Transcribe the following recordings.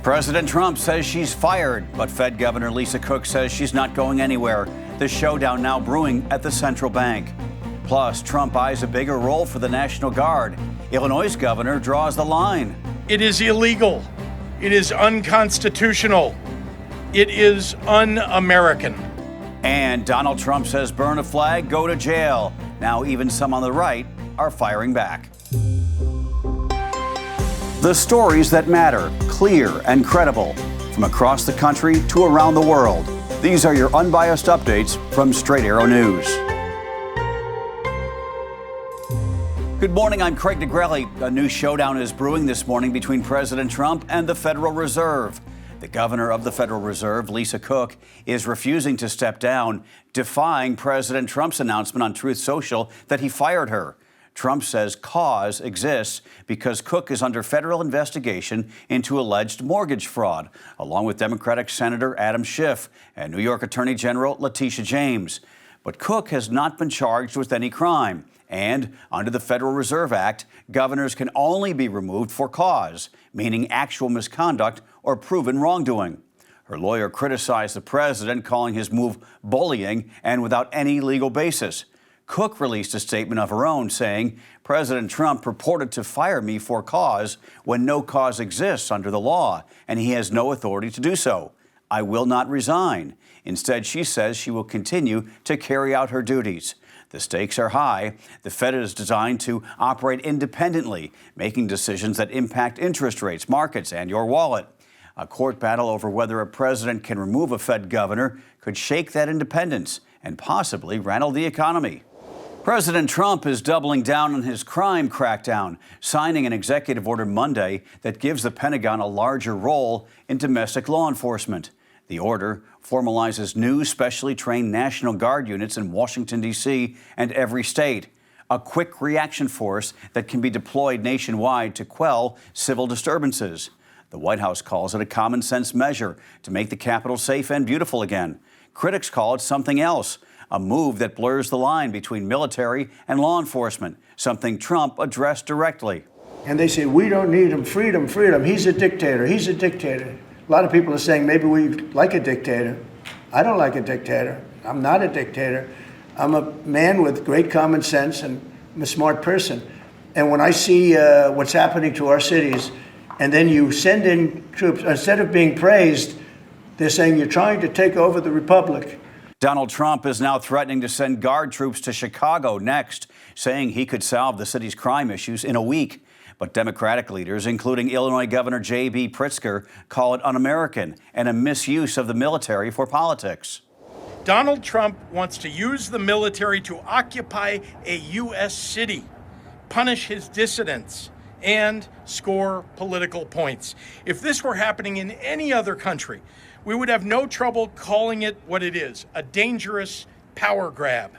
President Trump says she's fired, but Fed Governor Lisa Cook says she's not going anywhere. The showdown now brewing at the central bank. Plus, Trump eyes a bigger role for the National Guard. Illinois' governor draws the line. It is illegal. It is unconstitutional. It is un-American. And Donald Trump says burn a flag, go to jail. Now even some on the right are firing back. The stories that matter, clear and credible, from across the country to around the world. These are your unbiased updates from Straight Arrow News. Good morning, I'm Craig DeGrelli. A new showdown is brewing this morning between President Trump and the Federal Reserve. The governor of the Federal Reserve, Lisa Cook, is refusing to step down, defying President Trump's announcement on Truth Social that he fired her. Trump says cause exists because Cook is under federal investigation into alleged mortgage fraud, along with Democratic Senator Adam Schiff and New York Attorney General Letitia James. But Cook has not been charged with any crime. And under the Federal Reserve Act, governors can only be removed for cause, meaning actual misconduct or proven wrongdoing. Her lawyer criticized the president, calling his move bullying and without any legal basis. Cook released a statement of her own saying, President Trump purported to fire me for cause when no cause exists under the law, and he has no authority to do so. I will not resign. Instead, she says she will continue to carry out her duties. The stakes are high. The Fed is designed to operate independently, making decisions that impact interest rates, markets, and your wallet. A court battle over whether a president can remove a Fed governor could shake that independence and possibly rattle the economy. President Trump is doubling down on his crime crackdown, signing an executive order Monday that gives the Pentagon a larger role in domestic law enforcement. The order formalizes new specially trained National Guard units in Washington, D.C. and every state, a quick reaction force that can be deployed nationwide to quell civil disturbances. The White House calls it a common sense measure to make the Capitol safe and beautiful again. Critics call it something else, a move that blurs the line between military and law enforcement, something Trump addressed directly. And they say, we don't need him, freedom, freedom. He's a dictator, he's a dictator. A lot of people are saying maybe we like a dictator. I don't like a dictator. I'm not a dictator. I'm a man with great common sense and I'm a smart person. And when I see what's happening to our cities, and then you send in troops, instead of being praised, they're saying you're trying to take over the republic. Donald Trump is now threatening to send Guard troops to Chicago next, saying he could solve the city's crime issues in a week. But Democratic leaders, including Illinois Governor J.B. Pritzker, call it un-American and a misuse of the military for politics. Donald Trump wants to use the military to occupy a U.S. city, punish his dissidents, and score political points. If this were happening in any other country, we would have no trouble calling it what it is, a dangerous power grab.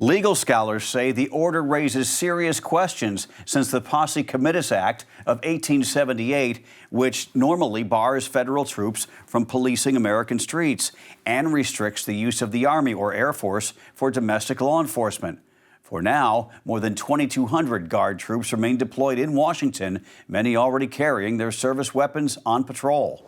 Legal scholars say the order raises serious questions since the Posse Comitatus Act of 1878, which normally bars federal troops from policing American streets and restricts the use of the Army or Air Force for domestic law enforcement. For now, more than 2,200 Guard troops remain deployed in Washington, many already carrying their service weapons on patrol.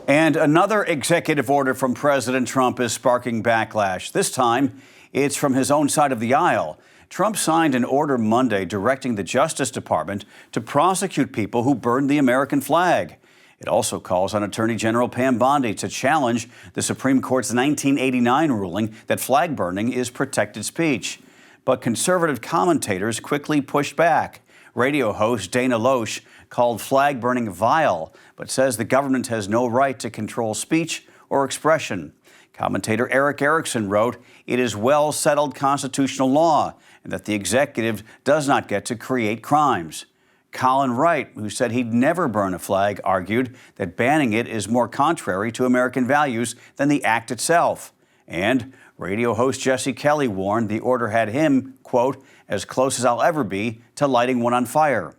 And another executive order from President Trump is sparking backlash. This time, it's from his own side of the aisle. Trump signed an order Monday directing the Justice Department to prosecute people who burned the American flag. It also calls on Attorney General Pam Bondi to challenge the Supreme Court's 1989 ruling that flag burning is protected speech. But conservative commentators quickly pushed back. Radio host Dana Loesch called flag burning vile, but says the government has no right to control speech or expression. Commentator Eric Erickson wrote, it is well-settled constitutional law and that the executive does not get to create crimes. Colin Wright, who said he'd never burn a flag, argued that banning it is more contrary to American values than the act itself. And radio host Jesse Kelly warned the order had him, quote, as close as I'll ever be to lighting one on fire.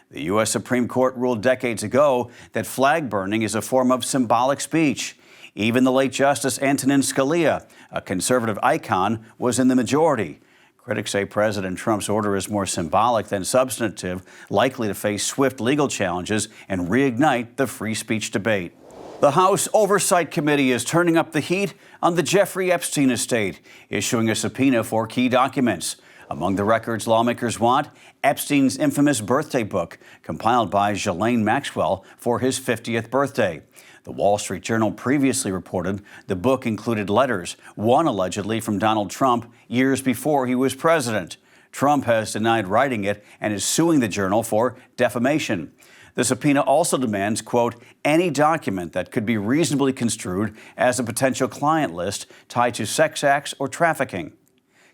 The U.S. Supreme Court ruled decades ago that flag burning is a form of symbolic speech. Even the late Justice Antonin Scalia, a conservative icon, was in the majority. Critics say President Trump's order is more symbolic than substantive, likely to face swift legal challenges and reignite the free speech debate. The House Oversight Committee is turning up the heat on the Jeffrey Epstein estate, issuing a subpoena for key documents. Among the records lawmakers want, Epstein's infamous birthday book, compiled by Ghislaine Maxwell for his 50th birthday. The Wall Street Journal previously reported the book included letters, one allegedly from Donald Trump years before he was president. Trump has denied writing it and is suing the journal for defamation. The subpoena also demands, quote, any document that could be reasonably construed as a potential client list tied to sex acts or trafficking.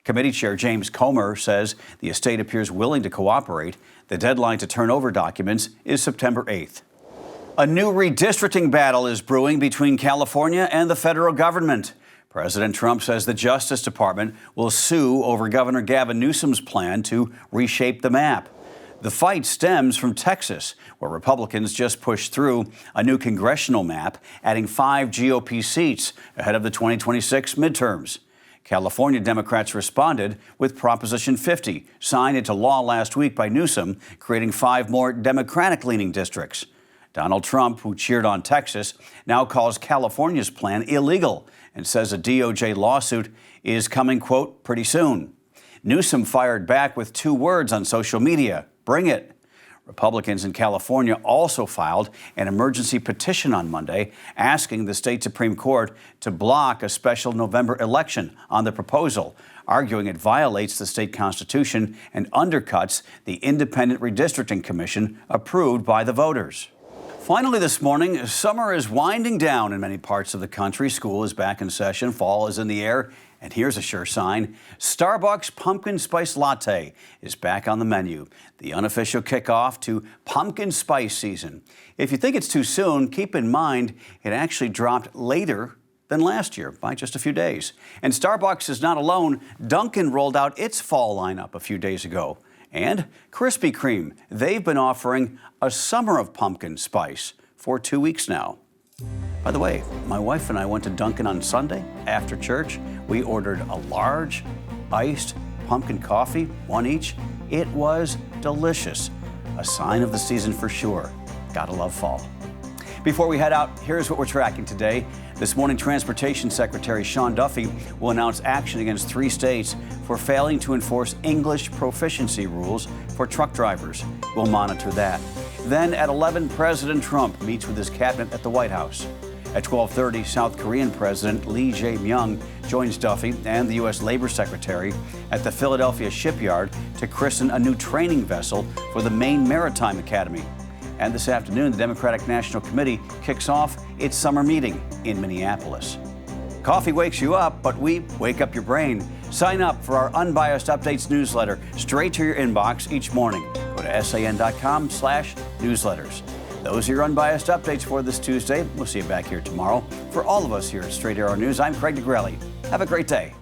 Committee Chair James Comer says the estate appears willing to cooperate. The deadline to turn over documents is September 8th. A new redistricting battle is brewing between California and the federal government. President Trump says the Justice Department will sue over Governor Gavin Newsom's plan to reshape the map. The fight stems from Texas, where Republicans just pushed through a new congressional map, adding 5 GOP seats ahead of the 2026 midterms. California Democrats responded with Proposition 50, signed into law last week by Newsom, creating 5 more Democratic-leaning districts. Donald Trump, who cheered on Texas, now calls California's plan illegal and says a DOJ lawsuit is coming, quote, pretty soon. Newsom fired back with 2 words on social media, bring it. Republicans in California also filed an emergency petition on Monday asking the state Supreme Court to block a special November election on the proposal, arguing it violates the state constitution and undercuts the independent redistricting commission approved by the voters. Finally this morning, summer is winding down in many parts of the country. School is back in session. Fall is in the air. And here's a sure sign. Starbucks Pumpkin Spice Latte is back on the menu. The unofficial kickoff to pumpkin spice season. If you think it's too soon, keep in mind it actually dropped later than last year by just a few days. And Starbucks is not alone. Dunkin' rolled out its fall lineup a few days ago. And Krispy Kreme, they've been offering a summer of pumpkin spice for 2 weeks now. By the way, my wife and I went to Dunkin' on Sunday after church. We ordered a large iced pumpkin coffee, 1 each. It was delicious. A sign of the season for sure. Gotta love fall. Before we head out, here's what we're tracking today. This morning, Transportation Secretary Sean Duffy will announce action against 3 states for failing to enforce English proficiency rules for truck drivers. We'll monitor that. Then at 11, President Trump meets with his cabinet at the White House. At 12:30, South Korean President Lee Jae-myung joins Duffy and the U.S. Labor Secretary at the Philadelphia shipyard to christen a new training vessel for the Maine Maritime Academy. And this afternoon, the Democratic National Committee kicks off its summer meeting in Minneapolis. Coffee wakes you up, but we wake up your brain. Sign up for our Unbiased Updates newsletter straight to your inbox each morning. Go to san.com/newsletters. Those are your Unbiased Updates for this Tuesday. We'll see you back here tomorrow. For all of us here at Straight Arrow News, I'm Craig DeGrelli. Have a great day.